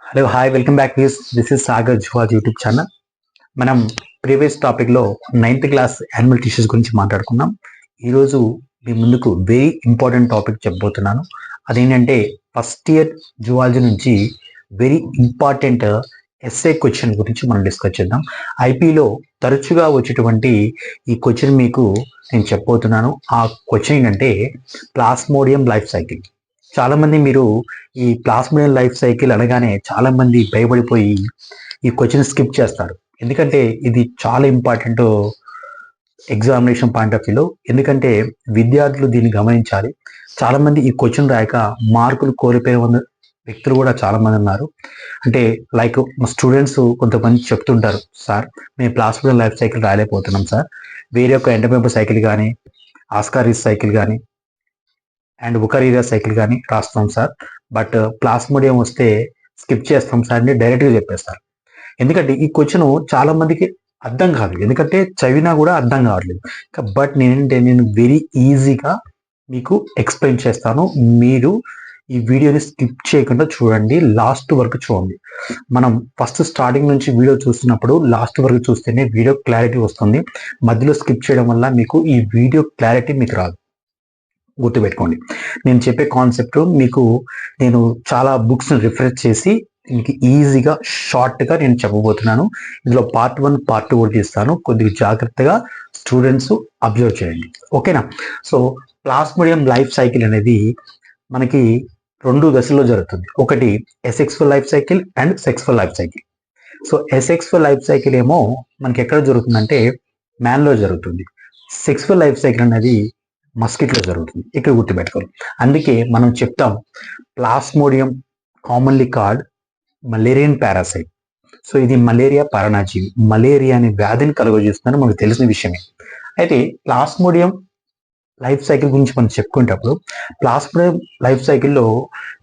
Hello hi welcome back this is Sagar జువాజ్ YouTube channel. మనం previous టాపిక్లో నైన్త్ క్లాస్ యాన్యువల్ టీచర్స్ గురించి మాట్లాడుకున్నాం. ఈరోజు మీ ముందుకు వెరీ ఇంపార్టెంట్ టాపిక్ చెప్పబోతున్నాను. అదేంటంటే ఫస్ట్ ఇయర్ జువాలజీ నుంచి వెరీ ఇంపార్టెంట్ ఎస్ఏ క్వశ్చన్ గురించి మనం డిస్కస్ చేద్దాం. ఐపీలో తరచుగా వచ్చేటువంటి ఈ క్వశ్చన్ మీకు నేను చెప్పబోతున్నాను. ఆ క్వశ్చన్ ఏంటంటే ప్లాస్మోడియం లైఫ్ సైకిల్. చాలా మంది మీరు ఈ ప్లాస్మోడియం లైఫ్ సైకిల్ అనగానే చాలా మంది భయపడిపోయి ఈ క్వశ్చన్ స్కిప్ చేస్తారు. ఎందుకంటే ఇది చాలా ఇంపార్టెంట్ ఎగ్జామినేషన్ పాయింట్ ఆఫ్ వ్యూలో. ఎందుకంటే విద్యార్థులు దీన్ని గమనించాలి. చాలా మంది ఈ క్వశ్చన్ రాయక మార్కులు కోల్పోయిన వ్యక్తులు కూడా చాలా మంది ఉన్నారు. అంటే లైక్ మా స్టూడెంట్స్ కొంతమంది చెప్తుంటారు, సార్ మేము ప్లాస్మోడియం లైఫ్ సైకిల్ రాయలేకపోతున్నాం సార్, వేరే ఒక ఎండోమెంబర్ సైకిల్ కానీ ఆస్కారిస్ సైకిల్ కానీ అండ్ ఉకరీరియా సైకిల్ కానీ రాస్తాం సార్, బట్ ప్లాస్మోడియం వస్తే స్కిప్ చేస్తాం సార్ అని డైరెక్ట్గా చెప్పేస్తారు. ఎందుకంటే ఈ క్వశ్చన్ చాలా మందికి అర్థం కాదు, ఎందుకంటే చదివినా కూడా అర్థం కావట్లేదు. బట్ నేను వెరీ ఈజీగా మీకు ఎక్స్ప్లెయిన్ చేస్తాను. మీరు ఈ వీడియోని స్కిప్ చేయకుండా చూడండి, లాస్ట్ వరకు చూడండి. మనం ఫస్ట్ స్టార్టింగ్ నుంచి వీడియో చూస్తున్నప్పుడు లాస్ట్ వరకు చూస్తేనే వీడియో క్లారిటీ వస్తుంది. మధ్యలో స్కిప్ చేయడం వల్ల మీకు ఈ వీడియో క్లారిటీ మీకు రాదు. గుర్తుపెట్టుకోండి, నేను చెప్పే కాన్సెప్ట్ మీకు నేను చాలా బుక్స్ని రిఫర్ చేసి మీకు ఈజీగా షార్ట్గా నేను చెప్పబోతున్నాను. ఇందులో పార్ట్ 1 పార్ట్ 2 కూడా తీస్తాను. కొద్దిగా జాగ్రత్తగా స్టూడెంట్స్ అబ్జర్వ్ చేయండి, ఓకేనా? సో ప్లాస్మోడియం లైఫ్ సైకిల్ అనేది మనకి 2 దశల్లో జరుగుతుంది. ఒకటి asexual life cycle and sexual life cycle. So asexual life cycle ఏమో మనకి ఎక్కడ జరుగుతుందంటే మ్యాన్లో జరుగుతుంది. సెక్సువల్ లైఫ్ సైకిల్ అనేది మస్కిట్లో జరుగుతుంది. ఇక్కడ గుర్తుపెట్టుకోవాలి. అందుకే మనం చెప్తాం plasmodium commonly called malarian parasite. So ఇది మలేరియా పరాన్నజీవి, మలేరియా అనే వ్యాధిని కలుగజేస్తుందని మనకు తెలిసిన విషయమే. అయితే ప్లాస్మోడియం లైఫ్ సైకిల్ గురించి మనం చెప్పుకునేటప్పుడు ప్లాస్మోడియం లైఫ్ సైకిల్లో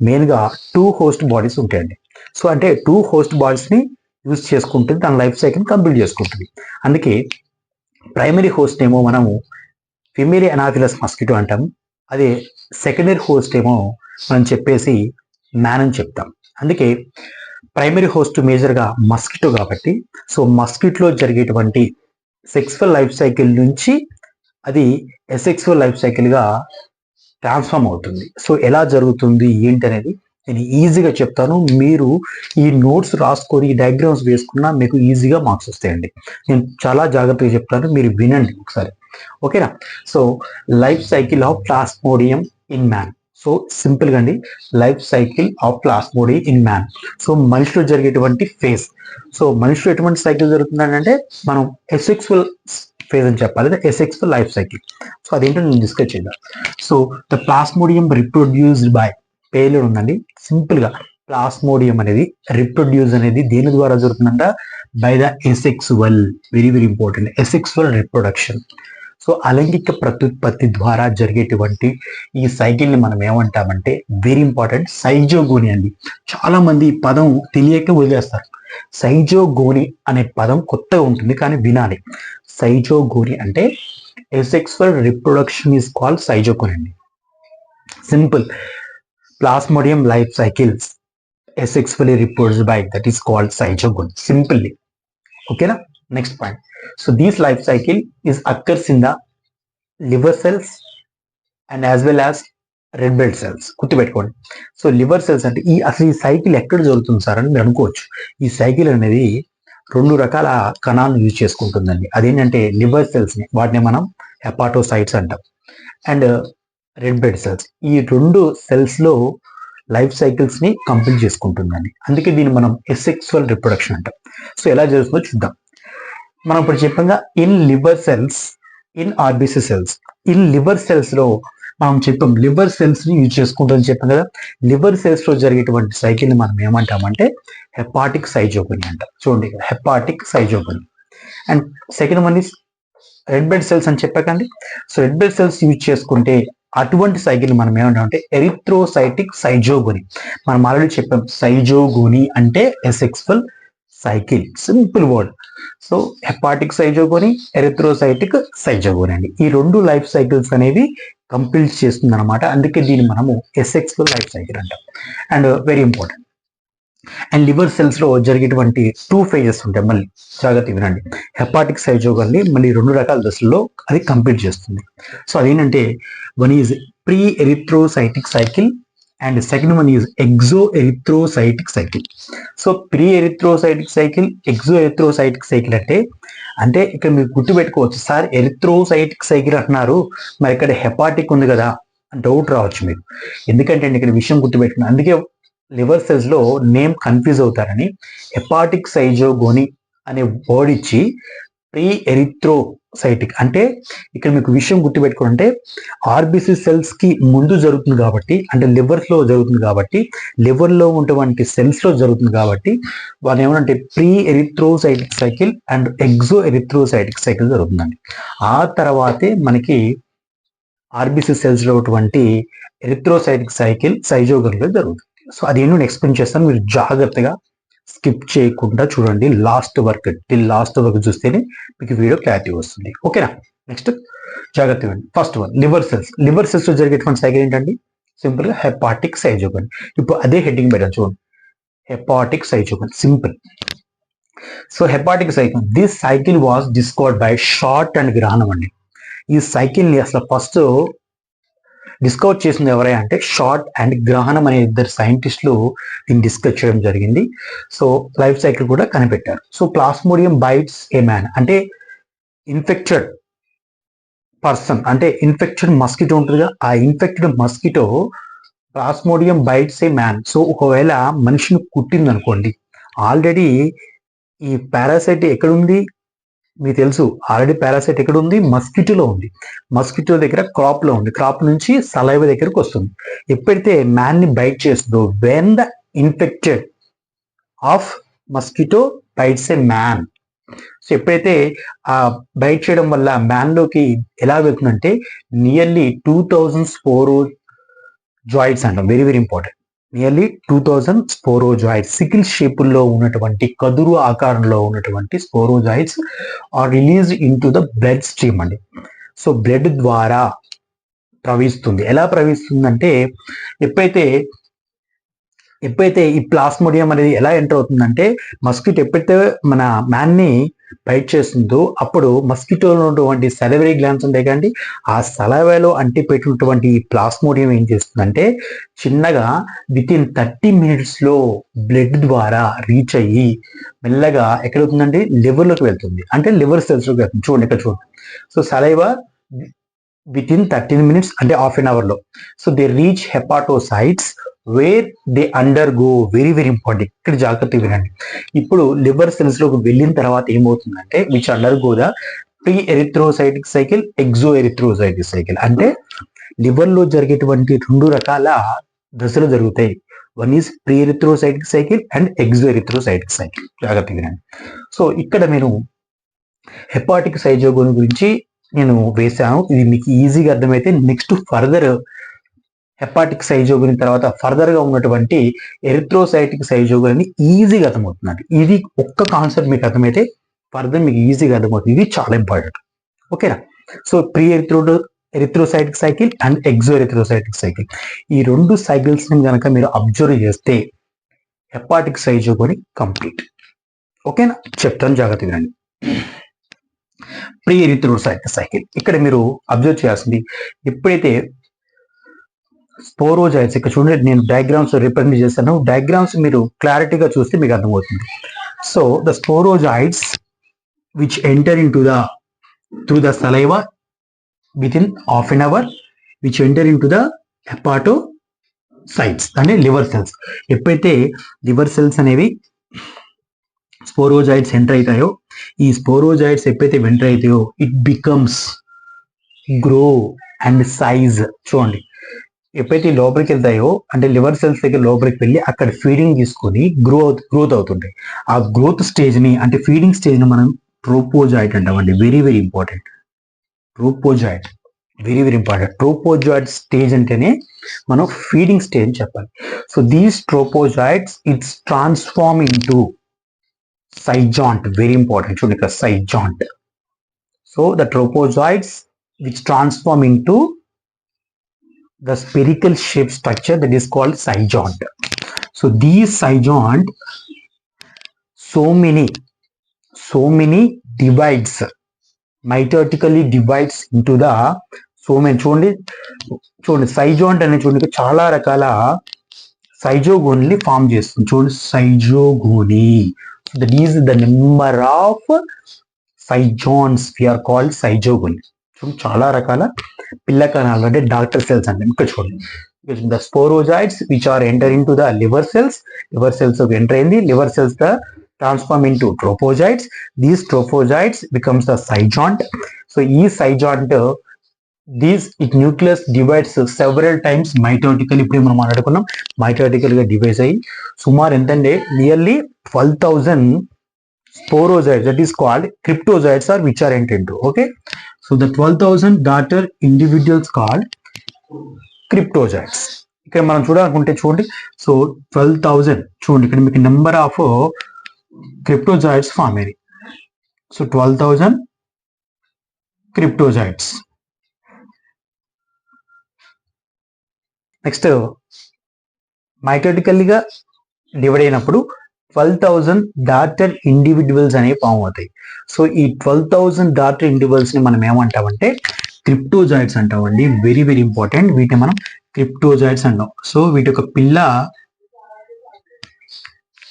మెయిన్గా 2 హోస్ట్ బాడీస్ ఉంటాయండి. సో అంటే 2 హోస్ట్ బాడీస్ని యూజ్ చేసుకుంటుంది, దాని లైఫ్ సైకిల్ కంప్లీట్ చేసుకుంటుంది. అందుకే ప్రైమరీ హోస్ట్ ఏమో మనము ఫిమేలి అనాఫిలస్ మస్కిటో అంటాం. అదే సెకండరీ హోస్ట్ ఏమో మనం చెప్పేసి మ్యాన్ అని చెప్తాం. అందుకే ప్రైమరీ హోస్ట్ మేజర్గా మస్కిటో కాబట్టి, సో మస్కిటోలో జరిగేటువంటి సెక్సువల్ లైఫ్ సైకిల్ నుంచి అది ఎసెక్సువల్ లైఫ్ సైకిల్గా ట్రాన్స్ఫార్మ్ అవుతుంది. సో ఎలా జరుగుతుంది ఏంటి అనేది నేను ఈజీగా చెప్తాను. మీరు ఈ నోట్స్ రాసుకొని ఈ డయాగ్రామ్స్ వేసుకున్నా మీకు ఈజీగా మార్క్స్ వస్తాయండి. నేను చాలా జాగ్రత్తగా చెప్తాను, మీరు వినండి ఒకసారి, ఓకేనా? So life cycle of plasmodium in man. So సింపుల్గా అండి, life cycle of plasmodium in man. So మనిషిలో జరిగేటువంటి ఫేజ్. సో మనిషిలో ఎటువంటి సైకిల్ జరుగుతుందంటే మనం ఎసెక్సువల్ ఫేజ్ అని చెప్పాలి, ఎసెక్సువల్ లైఫ్ సైకిల్. సో అదేంటో నేను డిస్కస్ చేద్దాం. సో ద ప్లాస్మోడియం రిప్రొడ్యూస్డ్ బై, పేర్లు ఉందండి సింపుల్గా. ప్లాస్మోడియం అనేది రిప్రొడ్యూస్ అనేది దేని ద్వారా జరుగుతుందంట? By the asexual, very very important, asexual reproduction. So అలైంగిక ప్రత్యుత్పత్తి ద్వారా జరిగేటువంటి ఈ సైకిల్ని మనం ఏమంటామంటే వెరీ ఇంపార్టెంట్ సైజోగోని అండి. చాలా మంది ఈ పదం తెలియక వదిలేస్తారు. సైజోగోని అనే పదం కొత్తగా ఉంటుంది కానీ వినాలి. సైజోగోని అంటే asexual reproduction is called schizogony అండి. Simple, plasmodium life cycles asexually reproduced by, that is called zygogony, simply, okay na? Next point. So this life cycle is occurs in the liver cells and as well as red blood cells. గుర్తుపెట్టుకోండి. So liver cells అంటే అసలు ఈ cycle ఎక్కడ జరుగుతుంది sir అని మీరు అనుకోవచ్చు. ఈ సైకిల్ అనేది 2 రకాల కణాలను యూజ్ చేసుకుంటుందండి. అదేంటంటే లివర్ సెల్స్ని, వాటిని మనం హెపాటోసైట్స్ అంటాం, అండ్ రెడ్ బ్లడ్ సెల్స్. ఈ 2 సెల్స్లో లైఫ్ సైకిల్స్ ని కంప్లీట్ చేసుకుంటుందండి. అందుకే దీన్ని మనం ఎసెక్సువల్ రిప్రొడక్షన్ అంటాం. సో ఎలా జరుగుతుందో చూద్దాం. మనం ఇప్పుడు చెప్పంగా in liver cells, in RBC cells. In liver cells లో మనం చెప్పాం లివర్ సెల్స్ ని యూజ్ చేసుకుంటుందని చెప్పాం కదా. లివర్ సెల్స్ లో జరిగేటువంటి సైకిల్ ని మనం ఏమంటామంటే హెపాటిక్ సైజోగోని అంటాం. చూడండి, hepatic schizogony. And second one is red blood cells అని చెప్పాకండి. So red blood cells use చేసుకుంటే అటువంటి సైకిల్ మనం ఏమంటామంటే ఎరిథ్రోసైటిక్ సైజోగోని. మనం ఆల్రెడీ చెప్పాం సైజోగోని అంటే asexual cycle, simple word. So hepatic సైజోగోని, erythrocytic సైజోగోని అండి. ఈ 2 లైఫ్ సైకిల్స్ అనేవి కంప్లీట్ చేస్తుంది అనమాట. అందుకే దీన్ని మనము ఎసెక్సువల్ లైఫ్ సైకిల్ అంటాం. And very important, and liver cells లో జరిగేటువంటి 2 phases ఉంటాయి. మళ్ళీ జాగ్రత్త వినండి. హెపాటిక్ సైజోగల్ని మళ్ళీ 2 రకాల దశల్లో అది కంప్లీట్ చేస్తుంది. సో అదేంటంటే one is pre erythrocytic cycle and second one is exo erythrocytic cycle. So pre erythrocytic cycle, exo erythrocytic cycle అంటే ఇక్కడ మీరు గుర్తుపెట్టుకోవచ్చు, సార్ ఎరిథ్రోసైటిక్ సైకిల్ అంటున్నారు, మరి ఇక్కడ హెపాటిక్ ఉంది కదా డౌట్ రావచ్చు మీకు. ఎందుకంటే ఇక్కడ విషయం గుర్తుపెట్టుకున్నాను, అందుకే లివర్ సెల్స్ లో నేమ్ కన్ఫ్యూజ్ అవుతారని హెపాటిక్ సైజోగోని అనే వర్డ్ ఇచ్చి ప్రీ ఎరిథ్రోసైటిక్ అంటే ఇక్కడ మీకు విషయం గుర్తుపెట్టుకుంటే ఆర్బిసి సెల్స్ కి ముందు జరుగుతుంది కాబట్టి, అంటే లివర్స్ లో జరుగుతుంది కాబట్టి, లివర్ లో ఉన్నటువంటి సెల్స్ లో జరుగుతుంది కాబట్టి వాళ్ళు ఏమంటే pre erythrocytic cycle and exo erythrocytic cycle జరుగుతుందండి. ఆ తర్వాతే మనకి ఆర్బిసి సెల్స్ లో ఉన్నటువంటి ఎరిథ్రోసైటిక్ సైకిల్ సైజోగన్లో జరుగుతుంది. సో అది నేను ఎక్స్ప్లెయిన్ చేస్తాను, మీరు జాగ్రత్తగా స్కిప్ చేయకుండా చూడండి లాస్ట్ వర్క్ చూస్తేనే మీకు వీడియో క్లారిటీ వస్తుంది. ఓకేనా? నెక్స్ట్ జాగ్రత్తగా ఫస్ట్ వన్ లివర్ సెల్స్ లో జరిగేటువంటి సైకిల్ ఏంటండి? సింపుల్ గా హెపాటిక్ సైజోగన్. ఇప్పుడు అదే హెడ్డింగ్ పెట్టాను చూడండి, hepatic schizogony, simple. So hepatic cycle, this cycle was discovered by Shortt and గ్రహణం అండి. ఈ సైకిల్ ని అసలు ఫస్ట్ డిస్కవర్ చేసింది ఎవరైనా అంటే షార్ట్ అండ్ గ్రహణం అనే ఇద్దరు సైంటిస్టులు దీన్ని డిస్కస్ చేయడం జరిగింది. సో లైఫ్ సైకిల్ కూడా కనిపెట్టారు. So plasmodium bites a man అంటే ఇన్ఫెక్టెడ్ పర్సన్, అంటే ఇన్ఫెక్టెడ్ మస్కిటో ఉంటుందిగా, ఆ infected mosquito plasmodium bites a man. So ఒకవేళ మనిషిని కుట్టింది అనుకోండి, ఆల్రెడీ ఈ పారాసైట్ ఎక్కడుంది మీకు తెలుసు, ఆల్రెడీ పారాసైట్ ఎక్కడ ఉంది? మస్కిటోలో ఉంది. మస్కిటో దగ్గర క్రాప్ లో ఉంది, క్రాప్ నుంచి సలైవ దగ్గరకు వస్తుంది. ఎప్పుడైతే మ్యాన్ ని బైట్ చేస్తుందో, when the infected of mosquito bites a man. So ఎప్పుడైతే ఆ బైట్ చేయడం వల్ల మ్యాన్ లోకి ఎలా వెళ్తుందంటే నియర్లీ 2000 స్పోరోజాయిడ్స్ అంటాం, very very important. Nearly 2000 sporozoites sickle షేపుల్లో ఉన్నటువంటి కదురు ఆకారంలో ఉన్నటువంటి sporozoites are released in to the blood stream అండి. సో బ్లడ్ ద్వారా ప్రవహిస్తుంది. ఎలా ప్రవహిస్తుందంటే ఎప్పుడైతే ఈ ప్లాస్మోడియం అనేది ఎలా ఎంటర్ అవుతుందంటే, మస్కిటో ఎప్పుడైతే మన మ్యాన్ ని బైట్ చేస్తుందో అప్పుడు మస్కిటోలో ఉన్నటువంటి సలైవరీ గ్లాండ్స్ ఉంటాయి కండి, ఆ సలైవాలో అంటిపెట్టినటువంటి ఈ ప్లాస్మోడియం ఏం చేస్తుందంటే చిన్నగా విత్ ఇన్ 30 minutes లో బ్లడ్ ద్వారా రీచ్ అయ్యి మెల్లగా ఎక్కడవుతుందంటే లివర్లోకి వెళ్తుంది, అంటే లివర్ సెల్స్ లోకి వెళ్తుంది. చూడండి ఇక్కడ చూడండి. So saliva with in 13 minutes అంటే హాఫ్ అన్ అవర్ లో. So they reach hepatocytes where they under go, very very important, ఇక్కడ జాగ్రత్తగా వినండి. ఇప్పుడు లివర్ సెల్స్ లోకి వెళ్ళిన తర్వాత ఏమవుతుందంటే which under go the pre erythrocytic cycle, exo erythrocytic cycle. అంటే లివర్ లో జరిగేటువంటి 2 రకాల దశలు జరుగుతాయి. One is pre erythrocytic cycle and exo erythrocytic cycle, జాగ్రత్తగా వినండి. సో ఇక్కడ నేను హెపాటిక్ సైజోగోన్ గురించి నేను వేశాను, ఇది మీకు ఈజీగా అర్థమైతే నెక్స్ట్ ఫర్దర్ హెపాటిక్ సైజోగోన్ తర్వాత ఫర్దర్ గా ఉన్నటువంటి ఎరిథ్రోసైటిక్ సైజోగోన్ ఈజీగా అర్థమవుతుంది. ఇది ఒక్క కాన్సెప్ట్ మీకు అర్థమైతే ఫర్దర్ మీకు ఈజీగా అర్థమవుతుంది. ఇది చాలా ఇంపార్టెంట్. ఓకేనా? So pre erythrocytic cycle and exo erythrocytic cycle, ఈ 2 సైకిల్స్ ని కనుక మీరు అబ్జర్వ్ చేస్తే హెపాటిక్ సైజోగోన్ కంప్లీట్. ఓకేనా? చెప్తాను, జాగ్రత్తగా వినండి. ప్రీ ఎరిథ్రోసైటిక్ సైకిల్ ఇక్కడ మీరు అబ్జర్వ్ చేయాల్సింది, ఎప్పుడైతే స్పోరోజాయిడ్స్, ఇక్కడ చూడండి నేను డయాగ్రామ్స్ రిప్రజెంట్ చేశాను, డయాగ్రామ్స్ మీరు క్లారిటీగా చూస్తే మీకు అర్థమవుతుంది. So the sporozoites which enter in to the through the saliva within half an hour which enter in to the hepatocytes అంటే లివర్ సెల్స్. ఎప్పుడైతే లివర్ సెల్స్ అనేవి స్పోరోజాయిడ్స్ ఎంటర్ అవుతాయో, ఈ స్పోరోజాయిడ్స్ ఎప్పుడైతే ఎంటర్ అవుతాయో it becomes grow and size. చూడండి ఎప్పుడైతే లోపలికి వెళ్తాయో అంటే లివర్ సెల్స్ దగ్గర లోపలికి వెళ్ళి అక్కడ ఫీడింగ్ తీసుకొని గ్రోత్ అవుతుంటాయి. ఆ గ్రోత్ స్టేజ్ ని అంటే ఫీడింగ్ స్టేజ్ ని మనం ట్రోపోజాయిడ్ అంటామండి, very very important. Trophozoite very very important. Trophozoite stage అంటేనే మనం ఫీడింగ్ స్టేజ్ చెప్పాలి. So these trophozoites it's transform into schizont, very important. చూడండి ఇక్కడ schizont. So the trophozoites which transform into the spherical shape structure that is called zygont. So these cyjoint so many divides, mitotically divides into the so many. చూడండి సైజోంట్ అనేది చూడండి చాలా రకాల సైజోగోని form చేస్తుంది. చూడండి schizogony, that is the number of schizonts we are called schizogony. చూడండి చాలా రకాల పిల్ల కణాలు అంటే డాక్టర్ సెల్స్ అంటే ఇక్కడ చూడండి the sporozoites which are enter in to the liver cells enter అయింది. Liver cells the transform into tropozoites. These tropozoites becomes the zygont. So each zygont it nucleus divides several times mitotically. ఇప్పుడు మనం మాట్లాడుకున్నాం mitotically గా divide అయ్యి సుమారు ఎంతంటే nearly 12,000 sporozoites, that is called cryptozoites are which are entered into. Okay, so the 12,000 daughter individuals called cryptozoites. ఇక్కడ మనం చూడాలనుకుంటే చూడండి, సో 12,000 చూడండి ఇక్కడ మీకు number of cryptozoites form area. So 12,000 cryptozoites. Next mitotically గా డివైడ్ అయినప్పుడు 12,000 డాటర్ ఇండివిజువల్స్ అనేవి ఫామ్ అవుతాయి. సో ఈ 12,000 డాటర్ ఇండివిజువల్స్ ని మనం ఏమంటామంటే క్రిప్టోజాయిడ్స్ అంటామండి. వెరీ వెరీ ఇంపార్టెంట్, వీటిని మనం క్రిప్టోజాయిడ్స్ అంటాం. సో వీటి యొక్క పిల్ల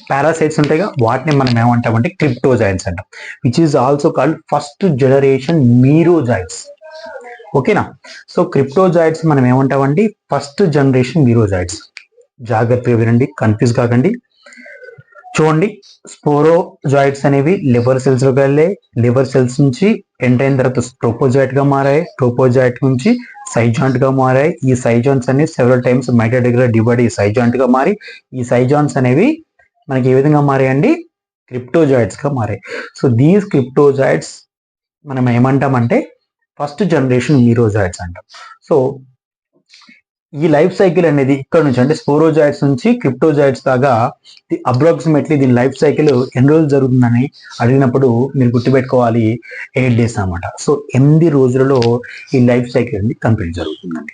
పారాసైట్స్ ఉంటాయిగా వాటిని మనం ఏమంటామంటే క్రిప్టోజాయిడ్స్ అంటాం, which is also called first generation merozoites. ఓకేనా, సో క్రిప్టోజాయిడ్స్ మనం ఏమంటామండి ఫస్ట్ జనరేషన్ మీరోజాయిడ్స్. జాగ్రత్తగా వినండి, కన్ఫ్యూజ్ కాకండి. చూడండి స్పోరోజాయిడ్స్ అనేవి లివర్ సెల్స్ లోకి వెళ్ళాయి, లివర్ సెల్స్ నుంచి ఎంటర్ అయిన తర్వాత ట్రోపోజాయిట్ గా మారాయి, ట్రోపోజాయిట్ నుంచి సైజాంట్ గా మారాయి. ఈ సైజాంట్స్ అనేవి సెవెరల్ టైమ్స్ మైటోటికల్ డివైడ్ ఈ సైజాంట్ గా మారి ఈ సైజాంట్స్ అనేవి మనకి ఏ విధంగా మారాయండి క్రిప్టోజాయిడ్స్ గా మారాయి. సో దీస్ క్రిప్టోజాయిడ్స్ మనం ఏమంటామంటే ఫస్ట్ జనరేషన్ మీరోజాయిడ్స్ అంటాం. సో ఈ లైఫ్ సైకిల్ అనేది ఇక్కడ నుంచి అంటే స్పోరోజాయిడ్స్ నుంచి క్రిప్టోజాయిడ్స్ దాకా అప్రాక్సిమేట్లీ దీని లైఫ్ సైకిల్ ఎన్ని రోజులు జరుగుతుందని అడిగినప్పుడు మీరు గుర్తుపెట్టుకోవాలి 8 days అన్నమాట. సో 8 రోజులలో ఈ లైఫ్ సైకిల్ అనేది కంప్లీట్ జరుగుతుందండి.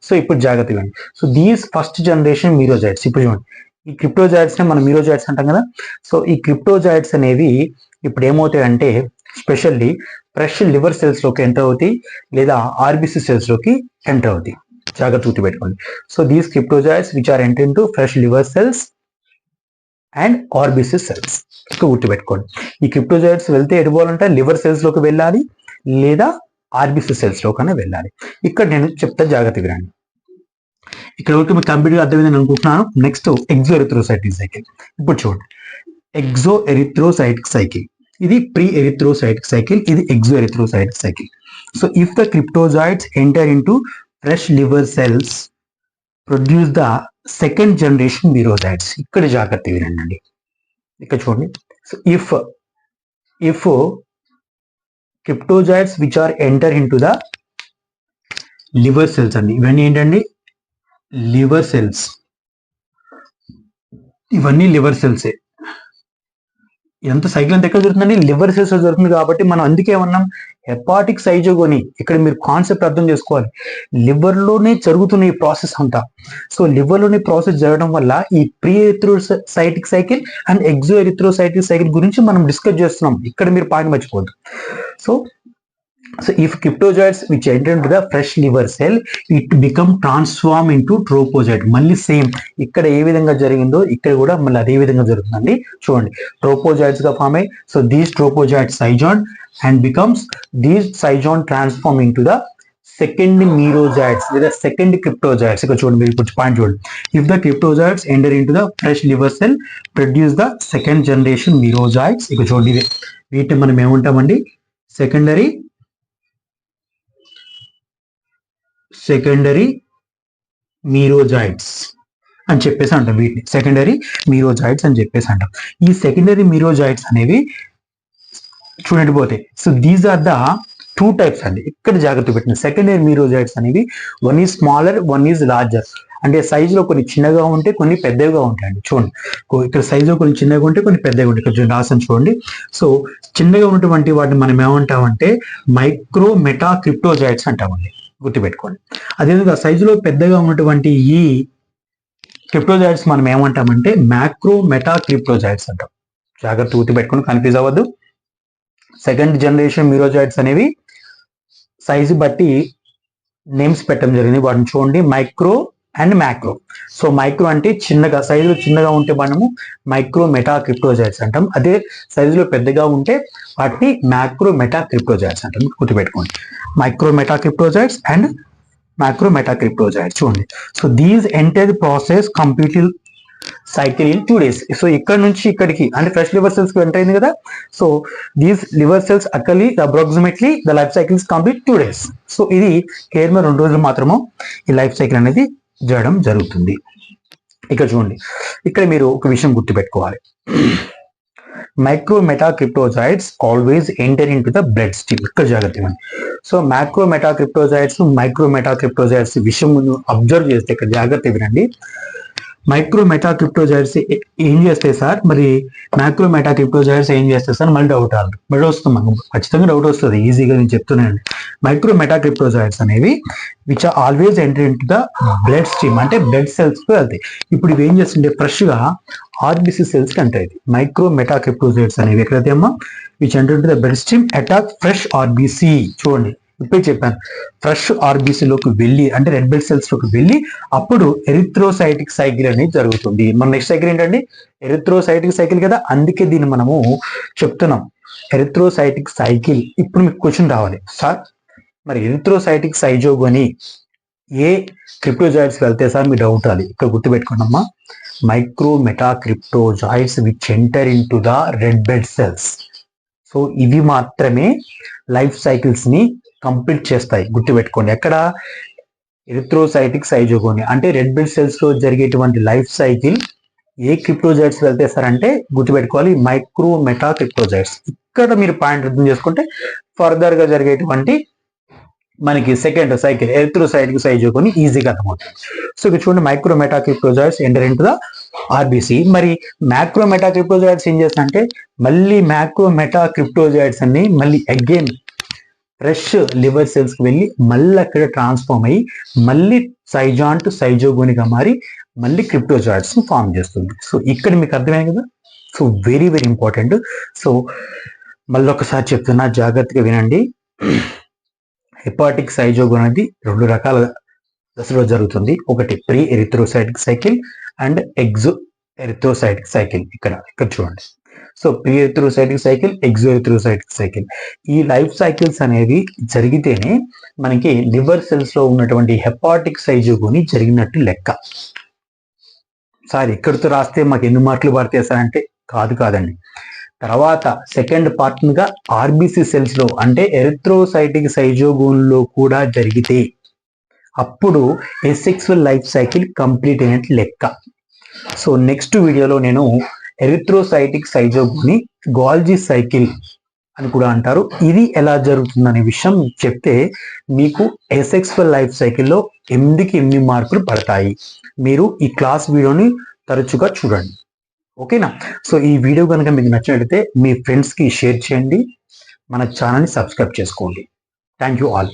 సో ఇప్పుడు జాగ్రత్త ఇవ్వండి. సో దీస్ ఫస్ట్ జనరేషన్ మీరోజాయిడ్స్ ఇప్పుడు చూడండి, ఈ క్రిప్టోజాయిడ్స్ ని మనం మీరోజాయిడ్స్ అంటాం కదా. సో ఈ క్రిప్టోజాయిడ్స్ అనేవి ఇప్పుడు ఏమవుతాయి అంటే స్పెషల్లీ ఫ్రెష్ లివర్ సెల్స్ లోకి ఎంటర్ అవుతాయి లేదా ఆర్బిసి సెల్స్ లోకి ఎంటర్ అవుతాయి. జాగ్రత్త గుర్తుపెట్టుకోండి. So these cryptozoites which are enter into fresh liver cells and RBC cells. ఇక్కడ గుర్తుపెట్టుకోండి, ఈ క్రిప్టోజాయిడ్స్ వెళ్తే ఎటు పోవాలంటే లివర్ సెల్స్ లోకి వెళ్ళాలి లేదా ఆర్బిసి సెల్స్ లోకనే వెళ్ళాలి. ఇక్కడ నేను చెప్తా జాగ్రత్త వినండి. ఇక్కడ వరకు మీకు కంప్లీట్ గా అర్థమైందని అనుకుంటున్నాను. Next exo erythrocytic cycle. ఇప్పుడు చూడండి ఎగ్జో ఎరిథ్రోసైటిక్ సైకిల్, ఇది ప్రీ ఎరిథ్రోసైటిక్ సైకిల్, ఇది exo erythrocytic cycle. So if the cryptozoites enter into fresh liver cells produce the second generation merozoites. ఇక్కడ జాగ్రత్త వినండి, ఇక్కడ చూడండి. So if cryptozoites which are enter into the liver cells అండి, ఇవన్నీ ఏంటండి లివర్ సెల్స్, ఇవన్నీ లివర్ సెల్సే. ఎంత సైకిల్ అంతా ఎక్కడ జరుగుతుందండి లివర్ సెల్స్ జరుగుతుంది. కాబట్టి మనం అందుకే ఏమన్నాం హెపాటిక్ సైజోగోని. ఇక్కడ మీరు కాన్సెప్ట్ అర్థం చేసుకోవాలి, లివర్ లోనే జరుగుతున్న ఈ ప్రాసెస్ అంతా. సో లివర్ లోనే ప్రాసెస్ జరగడం వల్ల ఈ pre erythrocytic cycle and exo erythrocytic cycle గురించి మనం డిస్కస్ చేస్తున్నాం. ఇక్కడ మీరు పాయింట్ మర్చిపోద్దు. So if cryptozoites which enter into the fresh liver cell, it become transform into tropozoite. మళ్ళీ సేమ్ ఇక్కడ ఏ విధంగా జరిగిందో ఇక్కడ కూడా మళ్ళీ అదే విధంగా జరుగుతుందండి. చూడండి ట్రోపోజాయిడ్స్ గా ఫామ్ అయ్యి, so these ట్రోపోజాయిడ్ సైజాన్ and becomes these సైజాన్ transform into the second మీరోజాయిడ్స్ లేదా సెకండ్ క్రిప్టోజాయిడ్స్. ఇక్కడ చూడండి మీరు కొంచెం పాయింట్ చూడండి. If the cryptozoites enter into the fresh liver cell produce the second generation merozoites. ఇక్కడ చూడండి వీటిని మనం ఏమంటామండి సెకండరీ మీరోజాయిడ్స్ అని చెప్పేసి అంటాం. వీటిని సెకండరీ మీరోజాయిడ్స్ అని చెప్పేసి అంటాం. ఈ సెకండరీ మీరోజాయిడ్స్ అనేవి చూడండి పోతాయి. So these are the 2 types అండి. ఇక్కడ జాగ్రత్త పెట్టిన సెకండరీ మీరోజాయిడ్స్ అనేవి one is smaller, one is larger. అంటే సైజులో కొన్ని చిన్నగా ఉంటే కొన్ని పెద్దగా ఉంటాయండి. చూడండి ఇక్కడ సైజులో కొన్ని చిన్నగా ఉంటే కొన్ని పెద్దగా ఉంటాయి. ఇక్కడ రాసాను చూడండి. సో చిన్నగా ఉన్నటువంటి వాటిని మనం ఏమంటామంటే మైక్రో మెటా క్రిప్టోజాయిడ్స్ అంటామండి, గుర్తుపెట్టుకోండి. అదేవిధంగా సైజులో పెద్దగా ఉన్నటువంటి ఈ క్రిప్టోజాయిడ్స్ మనం ఏమంటామంటే మ్యాక్రో మెటా క్రిప్టోజాయిడ్స్ అంటాం. జాగ్రత్త గుర్తుపెట్టుకుని కన్ఫ్యూజ్ అవ్వద్దు. సెకండ్ జనరేషన్ మీరోజాయిడ్స్ అనేవి సైజు బట్టి నేమ్స్ పెట్టడం జరిగింది. వాటిని చూడండి, micro and macro. So micro అంటే చిన్నగా, సైజులో చిన్నగా ఉంటే మనము మైక్రో మెటా క్రిప్టోజాయిడ్స్ అంటాం. అదే సైజులో పెద్దగా ఉంటే వాటిని మ్యాక్రో మెటా క్రిప్టోజాయిడ్స్ అంటాం. గుర్తుపెట్టుకోండి, micro meta cryptozoites and macro meta cryptozoites. చూడండి, so these entire process completely cycle in 2 days. So ఇక్కడ నుంచి ఇక్కడికి అంటే ఫ్రెష్ లివర్ సెల్స్ కి ఎంటర్ అయింది కదా. సో దీస్ లివర్ సెల్స్ అక్కర్లీ approximately the life cycle is complete 2 days. So ఇది కేవలం 2 రోజులు మాత్రము ఈ లైఫ్ సైకిల్ అనేది చేయడం జరుగుతుంది. ఇక్కడ చూడండి, ఇక్కడ మీరు ఒక విషయం గుర్తుపెట్టుకోవాలి, micro meta క్రిప్టోజాయిడ్స్ always enter in to the blood stream. ఇక్కడ జాగ్రత్త ఇవ్వండి. So micro meta క్రిప్టోజాయిడ్స్ micro meta క్రిప్టోజాయిడ్స్ విషయం అబ్జర్వ్ చేస్తే ఇక్కడ జాగ్రత్త వినండి. మైక్రో మెటా క్రిప్టోజాయిడ్స్ ఏం చేస్తాయి సార్, మరి మైక్రో మెటా క్రిప్టోజాయిడ్స్ ఏం చేస్తాయి సార్, మళ్ళీ డౌట్ రాదు. మళ్ళీ వస్తుంది, మనకు ఖచ్చితంగా డౌట్ వస్తుంది, ఈజీగా నేను చెప్తున్నాను. మైక్రో మెటా క్రిప్టోజాయిడ్స్ అనేవి which are always enter in to the blood stream, అంటే బ్లడ్ సెల్స్ కు వెళ్తాయి. ఇప్పుడు ఇవి ఏం చేస్తుంటే ఫ్రెష్ గా ఆర్బిసి సెల్స్ కి అంటాయి. మైక్రో మెటా క్రిప్టోజాయిడ్స్ అనేవి ఎక్కడైతే అమ్మా which enter in to the blood stream attack fresh RBC. చూడండి, ఇప్పుడే చెప్పాను, ఫ్రెష్ ఆర్బీసీలోకి వెళ్ళి అంటే రెడ్ బ్లడ్ సెల్స్ లోకి వెళ్ళి అప్పుడు ఎరిథ్రోసైటిక్ సైకిల్ అనేది జరుగుతుంది. మన నెక్స్ట్ సైకిల్ ఏంటండి, ఎరిథ్రోసైటిక్ సైకిల్ కదా, అందుకే దీన్ని మనము చెప్తున్నాం ఎరిథ్రోసైటిక్ సైకిల్. ఇప్పుడు మీకు క్వశ్చన్ రావాలి, సార్ మరి ఎరిథ్రోసైటిక్ సైజోగోని ఏ క్రిప్టోజాయిడ్స్ వెళ్తే సార్ మీ డౌట్ రాలి. ఇక్కడ గుర్తుపెట్టుకోండమ్మా, micro meta cryptozoites which enter in to the red blood cells. So ఇవి మాత్రమే లైఫ్ సైకిల్స్ ని కంప్లీట్ చేస్తాయి. గుర్తుపెట్టుకోండి, ఎక్కడ ఎరిథ్రోసైటిక్ సైజోగోని అంటే రెడ్ బ్లడ్ సెల్స్ లో జరిగేటువంటి లైఫ్ సైకిల్ ఏ క్రిప్టోజాయిడ్స్ వెళ్తే సార్ అంటే గుర్తుపెట్టుకోవాలి మైక్రో మెటా క్రిప్టోజాయిడ్స్. ఇక్కడ మీరు పాయింట్ అర్థం చేసుకుంటే ఫర్దర్ గా జరిగేటువంటి మనకి సెకండ్ సైకిల్ ఎరిథ్రోసైటిక్ సైజోగోని ఈజీగా అర్థమవుతుంది. సో ఇక్కడ చూడండి, micro meta క్రిప్టోజాయిడ్స్ enter in to the RBC. మరి మ్యాక్రో మెటా క్రిప్టోజాయిడ్స్ ఏం చేస్తాయంటే మళ్ళీ మ్యాక్రో మెటా క్రిప్టోజాయిడ్స్ అన్ని మళ్ళీ అగైన్ ఫ్రెష్ లివర్ సెల్స్ కి వెళ్ళి మళ్ళీ అక్కడ ట్రాన్స్ఫార్మ్ అయ్యి మళ్ళీ సైజాన్ టు సైజోగోనిగా మారి మళ్ళీ క్రిప్టోజాయిడ్స్ ఫామ్ చేస్తుంది. సో ఇక్కడ మీకు అర్థమైంది కదా. So very very important. So మళ్ళీ ఒకసారి చెప్తున్నా, జాగ్రత్తగా వినండి. హెపాటిక్ సైజోగోన్ అనేది 2 రకాల దశలో జరుగుతుంది. ఒకటి pre erythrocytic cycle and exo erythrocytic cycle. ఇక్కడ చూడండి, so pre erythrocytic cycle, exo erythrocytic cycle. ఈ లైఫ్ సైకిల్స్ అనేవి జరిగితేనే మనకి లివర్ సెల్స్ లో ఉన్నటువంటి హెపాటిక్ సైజోగోని జరిగినట్టు లెక్క. సార్ ఇక్కడితో రాస్తే మాకు ఎన్ని మార్కులు పడతాయి సార్ అంటే కాదండి. తర్వాత సెకండ్ పార్ట్గా ఆర్బిసి సెల్స్ లో అంటే ఎరిథ్రోసైటిక్ సైజోగోన్ లో కూడా జరిగితే అప్పుడు ఎసెక్సువల్ లైఫ్ సైకిల్ కంప్లీట్ అయినట్టు లెక్క. సో నెక్స్ట్ వీడియోలో నేను ఎరిథ్రోసైటిక్ సైజోగోని గాల్జీ సైకిల్ అని కూడా అంటారు, ఇది ఎలా జరుగుతుందనే విషయం చెప్తే మీకు ఎసెక్సువల్ లైఫ్ సైకిల్లో 8కి 8 మార్కులు పడతాయి. మీరు ఈ క్లాస్ వీడియోని తరచుగా చూడండి, ఓకేనా. సో ఈ వీడియో కనుక మీకు నచ్చినట్లయితే మీ ఫ్రెండ్స్కి షేర్ చేయండి, మన ఛానల్ని సబ్స్క్రైబ్ చేసుకోండి. Thank you all.